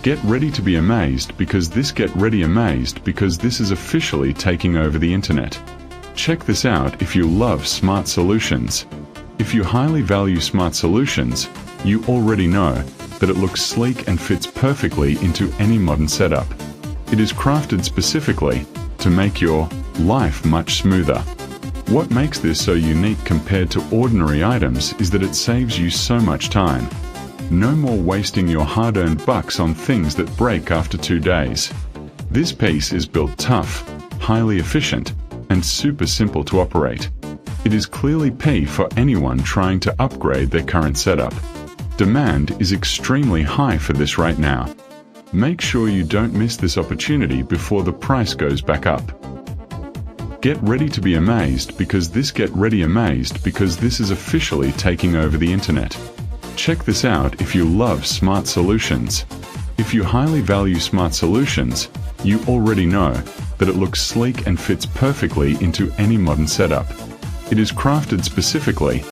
Get ready to be amazed because this is officially taking over the internet. Check this out if you love smart solutions. If you highly value smart solutions, you already know that it looks sleek and fits perfectly into any modern setup. It is crafted specifically to make your life much smoother. What makes this so unique compared to ordinary items is that it saves you so much time. No more wasting your hard-earned bucks on things that break after 2 days. This piece is built tough, highly efficient, and super simple to operate. It is clearly P for anyone trying to upgrade their current setup. Demand is extremely high for this right now. Make sure you don't miss this opportunity before the price goes back up. Get ready to be amazed because this is officially taking over the internet. Check this out if you love smart solutions. If you highly value smart solutions, you already know that it looks sleek and fits perfectly into any modern setup. It is crafted specifically